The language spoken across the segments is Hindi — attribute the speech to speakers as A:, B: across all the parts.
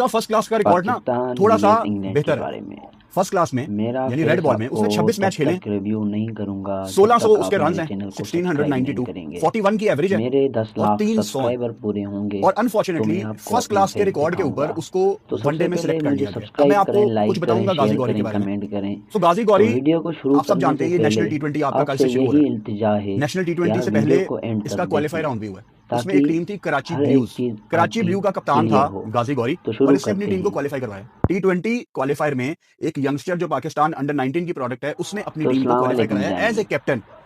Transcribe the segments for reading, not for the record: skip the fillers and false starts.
A: का फर्स्ट क्लास का रिकॉर्ड ना
B: पाकिस्तान
A: थोड़ा सा
B: इंडियन इंग्लैंड के
A: बेहतर है।
B: बारे में
A: फर्स्ट क्लास में
B: मेरा
A: यानी
B: फेस
A: रेड बॉल में उसने
B: आपको
A: 26
B: तब
A: मैच खेले,
B: तक रिव्यू नहीं करूंगा जब
A: 1600
B: तक
A: उसके
B: आप
A: रन
B: मेरे
A: हैं,
B: चैनल को सब्सक्राइब नहीं
A: 1692,
B: करेंगे।
A: 41 की एवरेज है
B: मेरे 10
A: और
B: लाख
A: 300
B: सब्सक्राइबर पूरे होंगे
A: और
B: तो
A: अनफॉर्चुनेटली
B: मैं आपको
A: फर्स्ट
B: अपना
A: क्लास के
B: फेस
A: रिकॉर्ड के ऊपर
B: दिखाऊंगा।
A: उसको
B: तो
A: वनडे
B: सबसे
A: में
B: पहले
A: सिलेक्ट कर
B: मुझे
A: लिया गया। अब मैं
B: सब्सक्राइब
A: आपको
B: करें,
A: कुछ
B: लाइक करें,
A: बताऊंगा गाजी
B: शेयर
A: गौरी के
B: करें,
A: बारे में।
B: कमेंट करें।
A: सो गाजी
B: तो
A: गौरी
B: वीडियो को शुरू
A: आप सब
B: करने
A: जानते
B: से
A: हैं ये
B: पहले
A: नेशनल टी20 आपका कल
B: आपसे
A: से शुरू हो
B: यही
A: रहा है।
B: इल्तिजा है
A: नेशनल
B: कि
A: टी20
B: आप
A: से पहले
B: वीडियो को एंड
A: इसका
B: तक
A: क्वालिफाई
B: देखें
A: राउंड भी हुआ है। उसमें
B: ताकि
A: एक टीम थी कराची
B: हर एक
A: ब्लूज,
B: चीज
A: कराची
B: आपकी
A: ब्लू का कप्तान था
B: क्लियर हो।
A: गाजी गौरी
B: तो
A: और
B: शुरू
A: इसने अपनी
B: करते
A: टीम को
B: हैं।
A: क्वालिफाई करवाया। टी20 क्वालिफायर में एक यंगस्टर जो पाकिस्तान अंडर 19 की प्रोडक्ट है उसने अपनी
B: तो
A: टीम को
B: अस्सलाम
A: क्वालिफाई
B: वालेकुम
A: कराया एज ए
B: जानी।
A: कैप्टन।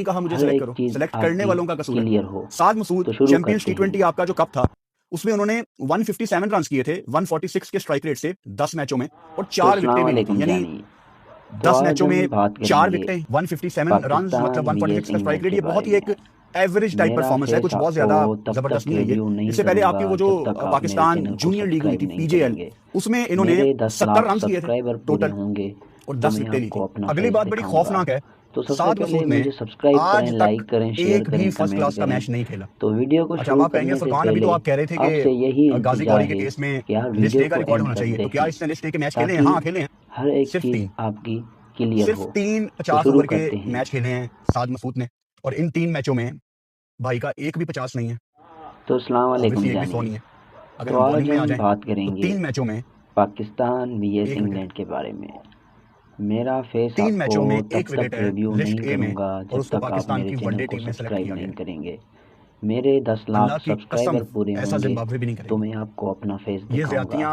A: नहीं कहा मुझे
B: हर
A: सेलेक्ट
B: एक
A: करो,
B: चीज
A: सेलेक्ट करने
B: आपकी
A: वालों का कसूर है।
B: क्लियर हो।
A: साद मसूद
B: तो शुरू
A: चैंपियंस
B: करते
A: T20
B: हैं।
A: आपका जो कप था उसमें उन्होंने 157 रन किए थे 146 के स्ट्राइक रेट से 10 मैचों में, और
B: तो
A: 4
B: अस्सलाम
A: विकेटें भी ली थी,
B: वालेकुम
A: यानी
B: जानी। तो
A: 10
B: आज
A: मैचों
B: हम
A: में
B: बात
A: 4
B: करेंगे
A: विकेटें 157 रन
B: पाकिस्तान
A: मतलब 146
B: वीएस
A: का स्ट्राइक
B: इंग्लैंड
A: रेट,
B: के
A: ये
B: बारे
A: बहुत ही
B: में।
A: एक एवरेज टाइप
B: मेरा
A: परफॉर्मेंस है,
B: फेस
A: कुछ बहुत
B: आपको
A: ज्यादा
B: तब तक
A: जबरदस्त नहीं है ये।
B: रिव्यू नहीं
A: इससे पहले
B: करूंगा
A: आपकी वो जो
B: जब तक आप मेरे
A: पाकिस्तान
B: चैनल को
A: जूनियर लीग हुई
B: सब्सक्राइब
A: थी
B: नहीं
A: PJL,
B: करेंगे।
A: उसमें इन्होंने
B: मेरे 10
A: 70
B: लाख
A: रन किए थे
B: सब्सक्राइबर पूरे
A: टोटल
B: होंगे
A: और
B: तो
A: 10
B: मैं
A: विकेटें ली
B: आपको
A: थी।
B: अपना
A: अगली
B: फेस
A: बात बड़ी
B: दिखाऊंगा।
A: खौफनाक है,
B: तो सबसे
A: साद
B: पहले
A: मसूद ने
B: मुझे सब्सक्राइब
A: आज
B: करें,
A: तक
B: लाइक करें, शेयर
A: एक भी
B: करें,
A: फर्स्ट
B: कमेंट
A: क्लास का
B: करें।
A: मैच नहीं खेला।
B: तो वीडियो को
A: अच्छा, अब
B: शुरू
A: आप कहेंगे
B: करने से
A: फुरकान, अभी तो
B: पहले
A: आप कह रहे थे
B: आपसे यही
A: कि गाजी
B: इंतजार
A: गौरी के
B: है
A: केस में
B: कि आप
A: लिस्ट
B: वीडियो
A: ए का
B: को
A: रिकॉर्ड
B: एंड
A: होना
B: तक
A: चाहिए, तो क्या
B: देखें
A: इसने लिस्ट ए के मैच खेले हैं?
B: ताकि
A: हाँ, खेले हैं।
B: हर एक
A: सिर्फ
B: चीज
A: 3
B: आपकी क्लियर
A: सिर्फ
B: हो।
A: 3
B: तो
A: 50
B: शुरू
A: ओवर के
B: करते हैं।
A: मैच खेले हैं साद मसूद ने, और इन 3 मैचों में भाई का एक भी 50 नहीं है,
B: तो अस्सलाम वालेकुम
A: ऑब्वियसली एक भी 100
B: जानी।
A: नहीं है। अगर
B: तो
A: हम
B: आज
A: बॉलिंग में आ
B: हम
A: जाएं
B: बात
A: तो
B: करेंगे
A: 3 मैचों में
B: पाकिस्तान वीएस
A: 1 विकेट,
B: इंग्लैंड के बारे में। मेरा फेस
A: 3
B: आपको
A: मैचों में
B: तब
A: 1 विकेट
B: तक
A: है
B: रिव्यू
A: लिस्ट
B: नहीं
A: ए में,
B: करूंगा
A: और
B: जब
A: उसको
B: तक आप
A: पाकिस्तान
B: मेरे
A: की
B: चैनल
A: वनडे
B: को
A: टीम में सेलेक्ट
B: सब्सक्राइब
A: किया गया
B: नहीं
A: है।
B: करेंगे। मेरे 10 लाख
A: अल्लाह की
B: सब्सक्राइबर
A: कसम
B: पूरे
A: ऐसा
B: होंगे
A: जिम्बाब्वे भी नहीं
B: तो
A: करेगा।
B: मैं आपको अपना फेस
A: ये
B: दिखाऊंगा।
A: ज्यादतियां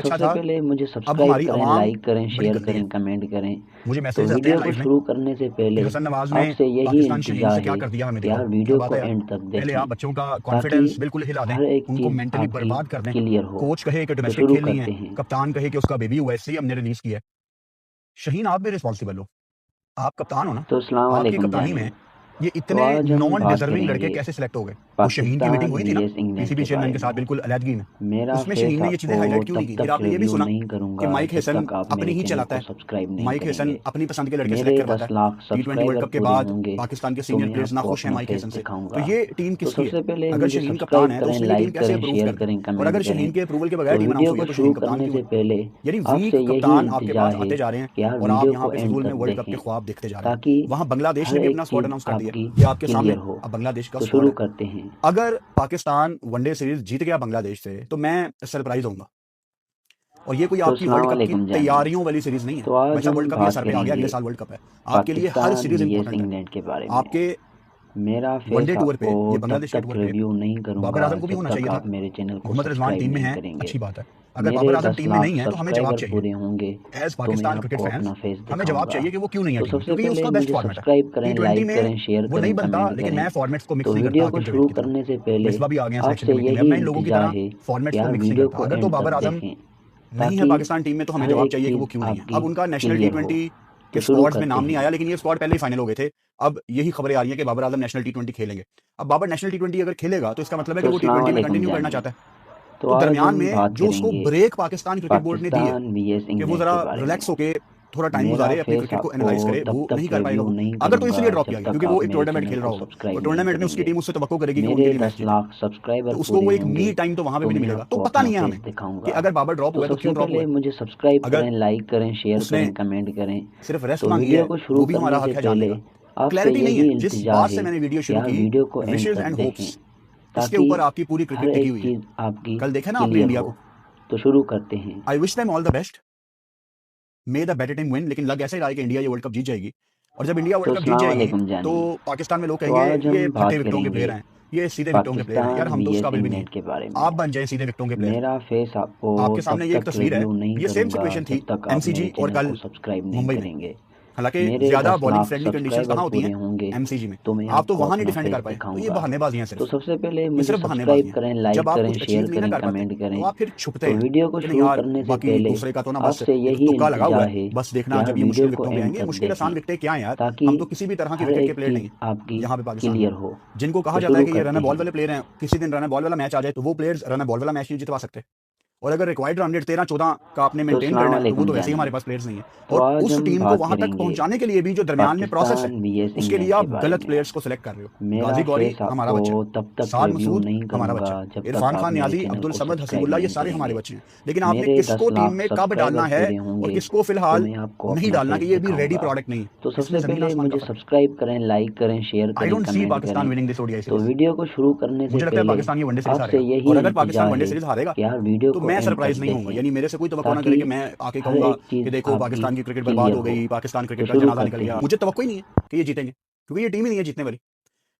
A: अच्छा
B: सबसे
A: था।
B: पहले मुझे
A: अब
B: सब्सक्राइब
A: हमारी
B: करें,
A: आवाम
B: लाइक करें,
A: बड़ी
B: शेयर
A: गंदी है।
B: करें, कमेंट करें।
A: मुझे
B: तो
A: मैसेज आते हैं
B: वीडियो को
A: लाइव में
B: शुरू करने से
A: कि
B: पहले
A: हसन नवाज ने
B: आपसे यही
A: पाकिस्तान शहीन से
B: इंतजार
A: क्या
B: है
A: कर दिया, हमें
B: कि
A: दिखाओ
B: आप
A: क्या
B: वीडियो
A: बात
B: को
A: है यार।
B: एंड तक
A: पहले आप
B: देखें
A: बच्चों का
B: ताकि
A: कॉन्फिडेंस बिल्कुल हिला दें,
B: हर एक
A: उनको
B: चीज़
A: मेंटली
B: आपकी
A: बर्बाद कर दें।
B: क्लियर हो।
A: कोच कहे कि
B: तो
A: डोमेस्टिक
B: शुरू
A: खेल नहीं है,
B: करते हैं।
A: कप्तान कहे कि उसका बेबी वैसे ही हमने रिलीज किया है। शहीन आप भी रिस्पॉन्सिबल हो, आप कप्तान हो ना।
B: तो अस्सलाम
A: आपकी
B: वालेकुम
A: कप्तानी
B: भाइयों।
A: में ये
B: तो
A: इतने
B: आज हम
A: नॉन
B: बात
A: डिजर्विंग लड़के
B: करेंगे
A: कैसे सिलेक्ट हो गए। वो शहीन की मीटिंग
B: पाकिस्तान
A: हुई थी ना
B: वीएस इंग्लैंड
A: पीसीबी
B: के
A: चेयरमैन
B: बारे
A: के
B: में।
A: साथ बिल्कुल अलहदगी में,
B: मेरा
A: उसमें
B: फेस
A: शहीन ने ये चीजें
B: आपको
A: हाईलाइट क्यों नहीं
B: तब
A: की। फिर
B: तक
A: आपने ये भी
B: रिवील
A: सुना
B: नहीं
A: कि
B: करूंगा
A: माइक
B: जब
A: हेसन
B: तक आप
A: अपनी
B: मेरे
A: ही
B: चैनल
A: चलाता
B: को
A: है।
B: सब्सक्राइब नहीं
A: माइक हेसन
B: करेंगे।
A: अपनी पसंद के लड़के
B: मेरे
A: सिलेक्ट करवाता
B: 10
A: है।
B: Lakh
A: T20 world
B: subscriber
A: cup के
B: पूरे
A: बाद
B: होंगे
A: पाकिस्तान के
B: तो
A: सीनियर
B: मैं
A: प्लेयर्स ना
B: आपको
A: खुश हैं
B: अपना
A: माइक
B: फेस
A: हेसन से। तो
B: दिखाऊंगा।
A: ये टीम
B: तो
A: किसकी है।
B: सबसे पहले
A: अगर
B: मुझे
A: शहीन कप्तान
B: सब्सक्राइब
A: है तो
B: करें,
A: उसने ये टीम
B: लाइक
A: कैसे
B: करें,
A: अप्रूव
B: शेयर
A: कर दी।
B: करें,
A: और
B: कमेंट
A: अगर
B: करें।
A: शहीन के अप्रूवल के
B: तो
A: बगैर टीम
B: वीडियो
A: अनाउंस हुई
B: को
A: है तो
B: शुरू
A: शहीन कप्तान
B: करने
A: क्यों
B: से
A: है।
B: पहले
A: यानी
B: आपसे
A: वीक
B: यही
A: कप्तान आपके
B: इंतजार
A: पास
B: है
A: आते जा रहे हैं
B: कि आप
A: और आप
B: वीडियो
A: यहाँ
B: को
A: पे
B: एंड
A: फिजूल में
B: तक
A: वर्ल्ड कप के
B: देखें
A: ख्वाब देखते जा रहे हैं।
B: ताकि
A: वहां बांग्लादेश
B: हर
A: ने भी
B: एक
A: अपना स्क्वाड
B: चीज़
A: अनाउंस कर दिया
B: आपकी
A: ये आपके
B: क्लियर
A: सामने।
B: हो।
A: अब बांग्लादेश का
B: तो
A: स्क्वाड
B: शुरू
A: है।
B: करते हैं।
A: अगर पाकिस्तान वनडे सीरीज जीत गया बांग्लादेश से तो मैं सरप्राइज होऊंगा। और ये कोई
B: तो
A: आपकी वर्ल्ड कप की
B: अस्सलामुअलैकुम जानी।
A: तैयारियों वाली सीरीज नहीं है।
B: तो
A: भाई
B: आज
A: साहब
B: हम
A: वर्ल्ड कप ये
B: बात
A: सर पे आ गया, अगले
B: करेंगे
A: साल वर्ल्ड कप है। आपके लिए हर
B: पाकिस्तान
A: सीरीज
B: vs
A: इंपॉर्टेंट है।
B: इंग्लैंड के बारे में।
A: आपके
B: मेरा
A: वनडे
B: फेस
A: टूर पे,
B: आपको
A: ये
B: तब
A: बांग्लादेश के
B: तक
A: टूर पे
B: रिव्यू नहीं
A: बाबर
B: करूंगा
A: आजम को भी
B: जब
A: होना
B: तक
A: चाहिए था।
B: आप मेरे चैनल को
A: मोहम्मद रिजवान
B: सब्सक्राइब
A: टीम में
B: नहीं
A: है,
B: करेंगे।
A: अच्छी बात है। अगर
B: मेरे
A: बाबर आजम
B: 10
A: टीम में
B: लाख
A: नहीं है तो हमें जवाब
B: सब्सक्राइबर
A: चाहिए।
B: पूरे होंगे
A: एज
B: तो मैं
A: पाकिस्तान क्रिकेट
B: आपको
A: फैंस
B: अपना फेस
A: हमें जवाब
B: दिखाऊंगा।
A: चाहिए कि वो क्यों नहीं है
B: तो
A: टीम में,
B: सबसे
A: क्योंकि ये
B: पहले
A: उसका बेस्ट
B: मुझे
A: फॉर्मेट है।
B: सब्सक्राइब करें,
A: T20
B: लाइक
A: में
B: करें, शेयर
A: वो नहीं
B: करें,
A: बनता,
B: कमेंट
A: लेकिन
B: करें।
A: मैं फॉर्मेट्स को मिक्स
B: तो
A: नहीं करता।
B: वीडियो को
A: आकिब
B: शुरू
A: जावेद की तरह
B: करने से पहले
A: मिसबा भी आ गए हैं सिलेक्शन
B: आपसे
A: करने के लिए। अब
B: यही
A: मैं इन लोगों की
B: इल्तिजा
A: तरह
B: है
A: फॉर्मेट्स
B: कि
A: को
B: आप
A: मिक्स नहीं
B: वीडियो
A: करता।
B: को
A: अगर तो
B: एंड
A: बाबर
B: तक
A: आजम
B: देखें
A: नहीं है
B: ताकि
A: पाकिस्तान टीम में तो हमें
B: हर
A: जवाब
B: एक
A: चाहिए कि वो
B: चीज़
A: क्यों नहीं है।
B: आपकी
A: अब उनका नेशनल
B: क्लियर हो।
A: T20
B: तो
A: के
B: शुरू
A: स्क्वाड्स में
B: करते
A: नाम नहीं
B: हैं।
A: आया, लेकिन ये स्क्वाड पहले ही फाइनल हो गए थे। अब यही खबरें आ रही हैं कि बाबर आजम नेशनल T20 खेलेंगे। अब बाबर नेशनल T20 अगर खेलेगा तो इसका मतलब है
B: तो
A: कि वो T20 में
B: अस्सलामुअलैकुम
A: कंटिन्यू करना
B: जानी।
A: चाहता है।
B: तो
A: तो
B: आज
A: दरमियान
B: हम
A: में
B: बात
A: जो उसको
B: करेंगे
A: ब्रेक पाकिस्तान क्रिकेट बोर्ड ने दी है
B: पाकिस्तान vs
A: कि वो
B: इंग्लैंड
A: जरा
B: के बारे में।
A: रिलैक्स होके थोड़ा टाइम
B: मेरा
A: गुजारे, अपनी
B: फेस
A: क्रिकेट को
B: आपको
A: एनालाइज करे,
B: तब
A: वो नहीं
B: तक
A: कर पाएगा
B: रिव्यू
A: वो।
B: नहीं
A: अगर तो
B: करूंगा
A: इसलिए ड्रॉप
B: जब
A: किया गया
B: तक
A: क्योंकि वो
B: आप
A: एक
B: मेरे
A: टूर्नामेंट
B: चैनल
A: खेल रहा
B: को
A: होगा, और
B: सब्सक्राइब नहीं
A: टूर्नामेंट में उसकी
B: करेंगे।
A: टीम उससे तवक्को करेगी कि वो उनके
B: मेरे
A: लिए मैच
B: 10
A: जीते।
B: लाख सब्सक्राइबर
A: तो उसको
B: पूरे
A: वो एक
B: होंगे
A: मी टाइम तो वहां पे
B: तो
A: भी नहीं
B: मैं
A: मिलेगा। तो
B: आपको
A: पता
B: अपना
A: नहीं है
B: फेस
A: हमें कि
B: दिखाऊंगा।
A: अगर बाबर ड्रॉप
B: तो
A: हुआ है तो
B: सबसे
A: क्यों ड्रॉप हुआ
B: पहले
A: है।
B: मुझे सब्सक्राइब
A: अगर
B: करें, लाइक करें, शेयर
A: उसने
B: करें, कमेंट करें।
A: सिर्फ रेस्ट
B: तो
A: मांगी
B: वीडियो
A: है,
B: को शुरू
A: वो भी हमारा
B: करने
A: हक
B: से
A: है जानने
B: पहले
A: का।
B: आपसे
A: क्लैरिटी नहीं
B: यही
A: है। जिस
B: इल्तिजा
A: बात
B: है
A: से मैंने वीडियो
B: कि
A: शुरू
B: आप
A: की,
B: वीडियो को एंड
A: विशेज
B: तक
A: एंड
B: देखें
A: होप्स, इसके
B: ताकि
A: ऊपर आपकी पूरी
B: हर
A: क्रिकेट टिकी
B: एक
A: हुई है।
B: चीज़ आपकी
A: कल देखा ना आपने
B: क्लियर
A: इंडिया
B: हो।
A: को।
B: तो शुरू करते हैं।
A: I wish them all the best, may the better team win. लेकिन लग ऐसे ही रहा है कि इंडिया ये वर्ल्ड कप जीत जाएगी। और जब इंडिया
B: तो
A: वर्ल्ड कप जीत
B: अस्सलाम
A: जाएगी
B: वालेकुम
A: तो
B: जानी।
A: पाकिस्तान में लोग
B: तो
A: कहेंगे
B: आज
A: ये
B: हम
A: फटे
B: बात
A: विकेटों के
B: करेंगे
A: प्लेयर हैं, ये सीधे विकेटों के प्लेयर हैं। यार
B: पाकिस्तान
A: हम तो उस
B: vs
A: काबिल भी नहीं
B: इंग्लैंड
A: है।
B: के बारे
A: आप
B: में।
A: बन जाए सीधे विकेटों के प्लेयर।
B: मेरा फेस आपको
A: आपके
B: तब
A: सामने ये एक
B: तक
A: तस्वीर है,
B: रिव्यू नहीं
A: ये सेम
B: करूंगा
A: सिचुएशन थी
B: जब तक आप
A: एमसीजी
B: मेरे
A: और
B: चैनल
A: कल
B: को सब्सक्राइब नहीं
A: मुंबई में।
B: करेंगे।
A: हालांकि
B: मेरे
A: ज्यादा
B: 10
A: bowling
B: lakh
A: friendly conditions
B: subscriber
A: कहाँ होती
B: पूरे
A: हैं,
B: होंगे
A: एमसीजी में।
B: तो मैं
A: आप तो
B: आपको
A: वहां नहीं
B: अपना
A: डिफेंड
B: फेस
A: कर पाए, तो ये
B: दिखाऊंगा।
A: बहानेबाजी हैं
B: तो
A: सिर्फ।
B: सबसे पहले
A: ये
B: मुझे
A: सिर्फ बहानेबाजी
B: सब्सक्राइब
A: हैं।
B: करें, लाइक
A: जब आप
B: करें,
A: कुछ
B: शेयर
A: अचीव नहीं ना
B: करें,
A: कर पाते
B: कमेंट
A: तो
B: करें।
A: आप फिर छुपते
B: तो
A: हैं
B: वीडियो को
A: कि नहीं
B: शुरू
A: यार,
B: करने से
A: बाकी
B: पहले
A: दूसरे का तो ना बस
B: आपसे
A: एक
B: यही
A: तुक्का लगा
B: इल्तिजा
A: हुआ है,
B: है
A: बस
B: कि
A: देखना
B: आप
A: जब ये
B: वीडियो
A: मुश्किल
B: को
A: विकेटों पे
B: एंड
A: आएंगे।
B: तक
A: मुश्किल आसान
B: देखें
A: विकेटें क्या है यार,
B: ताकि
A: हम तो किसी भी तरह की
B: हर
A: क्रिकेट के
B: एक
A: प्लेयर
B: चीज़
A: नहीं है
B: आपकी
A: यहाँ पे पाकिस्तान में।
B: क्लियर हो।
A: जिनको कहा
B: तो
A: जाता है
B: शुरू
A: कि ये रन
B: करते
A: बॉल
B: हैं।
A: वाले प्लेयर हैं, किसी दिन रन बॉल वाला मैच आ जाए तो वो प्लेयर्स रन बॉल वाला मैच नहीं जितवा सकते। और अगर रिक्वायर्ड रन रेट 13-14 का आपने
B: तो
A: मेंटेन
B: अस्सलाम
A: करना है तो वो
B: वालेकुम
A: तो वैसे ही
B: जानी।
A: हमारे पास प्लेयर्स नहीं है।
B: तो
A: और
B: आज
A: उस
B: हम
A: टीम को
B: बात
A: वहां तक
B: करेंगे
A: पहुंचाने के लिए भी जो दरमियान में प्रोसेस है,
B: पाकिस्तान vs
A: उसके लिए
B: इंग्लैंड के
A: आप
B: बारे
A: गलत
B: में।
A: प्लेयर्स को सिलेक्ट कर रहे हो।
B: मेरा
A: गाजी गौरी
B: फेस
A: हमारा बच्चा
B: आपको
A: है,
B: तब तक
A: साद
B: रिव्यू
A: मसूद
B: नहीं
A: हमारा
B: करूंगा
A: बच्चा है,
B: जब तक
A: इरफान
B: आप
A: खान
B: मेरे
A: नियाजी,
B: चैनल
A: अब्दुल
B: को
A: समद,
B: सब्सक्राइब
A: हसीबुल्ला, ये
B: नहीं
A: सारे हमारे
B: करेंगे।
A: बच्चे हैं। लेकिन आपने
B: मेरे 10
A: किसको टीम
B: लाख
A: में कब
B: सब्सक्राइबर
A: डालना है
B: पूरे
A: और
B: होंगे
A: किसको
B: तो
A: फिलहाल
B: मैं आपको
A: नहीं
B: अपना
A: डालना
B: फेस
A: कि ये भी रेडी
B: दिखाऊंगा।
A: प्रोडक्ट नहीं है,
B: तो
A: इसमें
B: सबसे
A: जमीन
B: पहले
A: आसमान का
B: मुझे
A: फर्क है।
B: सब्सक्राइब करें, लाइक करें, शेयर
A: आई
B: करें,
A: डोंट सी
B: कमेंट
A: पाकिस्तान
B: करें।
A: विनिंग दिस ओडीआई
B: तो
A: सीरीज।
B: वीडियो को शुरू करने से
A: मुझे लगता है
B: पहले
A: पाकिस्तान ये वनडे सीरीज
B: आपसे
A: हारेगा।
B: यही
A: और अगर
B: इल्तिजा
A: पाकिस्तान वनडे
B: है
A: सीरीज हारेगा
B: कि आप वीडियो
A: तो
B: को
A: मैं
B: एंड तक
A: सरप्राइज नहीं होऊंगा।
B: देखें
A: यानी मेरे से कोई तवक्को ना
B: ताकि
A: करे कि मैं आके
B: हर
A: कहूंगा
B: एक चीज़
A: कि देखो
B: आपकी
A: पाकिस्तान की क्रिकेट बर्बाद
B: क्लियर
A: हो
B: हो।
A: गई, पाकिस्तान
B: तो
A: क्रिकेट का
B: शुरू
A: जनाजा निकल
B: करते
A: गया।
B: हैं।
A: मुझे तवक्को ही नहीं है कि ये जीतेंगे, क्योंकि ये टीम ही नहीं है जीतने वाली।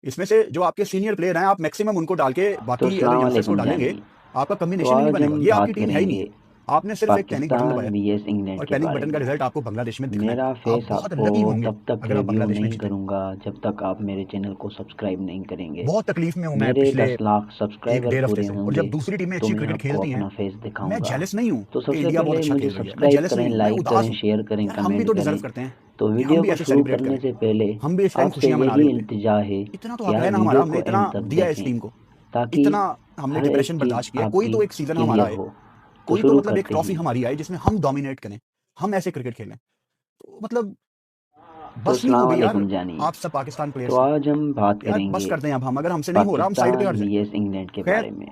A: इसमें से जो आपके सीनियर प्लेयर हैं, आप मैक्सिमम उनको डाल के
B: तो
A: बाकी अगर
B: अस्सलाम
A: यंगस्टर्स को
B: वालेकुम
A: डालेंगे,
B: जानी।
A: आपका
B: तो
A: कम्बिनेशन ही नहीं
B: आज
A: बनेगा।
B: हम
A: ये आपकी
B: बात
A: टीम है ही नहीं।
B: करेंगे
A: आपने सिर्फ एक पैनिक बटन
B: पाकिस्तान
A: दबाया
B: vs इंग्लैंड
A: और
B: के
A: पैनिक
B: बारे
A: बटन का
B: में।
A: रिजल्ट आपको बांग्लादेश में दिखना है।
B: मेरा
A: आप
B: फेस
A: बहुत
B: आपको
A: लकी होंगे
B: तब तक
A: अगर आप
B: रिव्यू
A: बांग्लादेश में
B: नहीं
A: जीते।
B: करूंगा जब तक आप मेरे चैनल को सब्सक्राइब नहीं करेंगे।
A: बहुत तकलीफ में हूँ मैं
B: मेरे
A: पिछले
B: 10 लाख
A: एक
B: सब्सक्राइबर
A: डेढ़ हफ्ते
B: पूरे
A: से, और
B: होंगे
A: जब दूसरी टीमें
B: तो
A: अच्छी
B: मैं
A: क्रिकेट
B: आपको
A: खेलती हैं
B: अपना फेस
A: मैं
B: दिखाऊंगा।
A: जेलस नहीं हूँ
B: तो
A: कि
B: सबसे
A: इंडिया बहुत
B: पहले
A: अच्छा
B: मुझे
A: खेल रही है। मैं
B: सब्सक्राइब
A: जेलस
B: करें,
A: नहीं हूँ, मैं
B: लाइक
A: उदास
B: करें,
A: हूँ।
B: शेयर करें,
A: यार हम भी
B: कमेंट
A: तो
B: करें।
A: डिजर्व करते हैं
B: तो
A: कि हम
B: वीडियो
A: भी
B: को
A: ऐसे
B: शुरू
A: सेलिब्रेट
B: करने
A: करें।
B: से पहले
A: हम भी इस टाइम
B: आपसे
A: खुशियां मना रहे
B: यही
A: होते।
B: इल्तिजा है
A: इतना तो
B: कि
A: हक
B: आप
A: है ना हमारा,
B: वीडियो
A: हमने
B: को
A: इतना
B: एंड तक
A: दिया है इस
B: देखें
A: टीम को,
B: ताकि
A: इतना हमने
B: हर एक
A: डिप्रेशन
B: चीज़
A: बर्दाश्त किया है। कोई
B: आपकी
A: तो एक सीजन हमारा
B: क्लियर
A: आए,
B: हो। तो
A: कोई तो
B: शुरू
A: मतलब एक
B: करते
A: ट्रॉफी
B: हैं।
A: हमारी आए जिसमें हम डोमिनेट करें, हम ऐसे क्रिकेट खेलें। तो मतलब
B: तो
A: बस नहीं
B: अस्सलाम
A: होगी यार
B: वालेकुम जानी।
A: आप सब पाकिस्तान
B: तो
A: प्लेयर्स की।
B: आज हम बात
A: यार बस
B: करेंगे
A: कर दें अब हम, अगर हमसे नहीं हो रहा हम साइड पे हट
B: पाकिस्तान
A: जाएं।
B: vs इंग्लैंड के
A: खैर,
B: बारे में।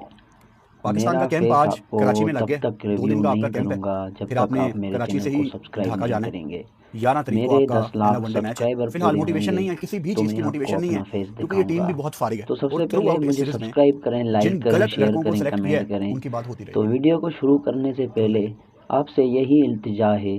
A: पाकिस्तान का
B: मेरा
A: कैंप
B: फेस
A: आज
B: आपको
A: कराची में लग
B: तब
A: गया।
B: तक
A: 2
B: रिव्यू
A: दिन का आपका
B: नहीं
A: कैंप है।
B: करूंगा जब
A: फिर
B: तक
A: आपने
B: आप मेरे
A: कराची
B: चैनल
A: से
B: को
A: ही
B: सब्सक्राइब
A: ढाका
B: नहीं
A: जाना है।
B: करेंगे।
A: 11 तारीख को
B: मेरे
A: आपका
B: 10
A: पहला
B: लाख
A: वनडे मैच है।
B: सब्सक्राइबर
A: फिलहाल
B: पूरे
A: मोटिवेशन
B: होंगे
A: नहीं है, किसी भी
B: तो
A: चीज़
B: मैं
A: की
B: आपको
A: मोटिवेशन नहीं है,
B: अपना फेस
A: क्योंकि ये टीम
B: दिखाऊंगा।
A: भी बहुत फारिग है।
B: तो
A: और
B: सबसे
A: थ्रू
B: पहले
A: आउट इस
B: मुझे
A: सीरीज में
B: सब्सक्राइब करें,
A: जिन
B: लाइक करें,
A: गलत
B: शेयर
A: लड़कों को
B: करें,
A: सिलेक्ट किया
B: कमेंट
A: है
B: करें।
A: उनकी बात होती
B: तो
A: रहेगी।
B: वीडियो को शुरू करने से
A: तो
B: पहले आपसे यही इल्तिजा है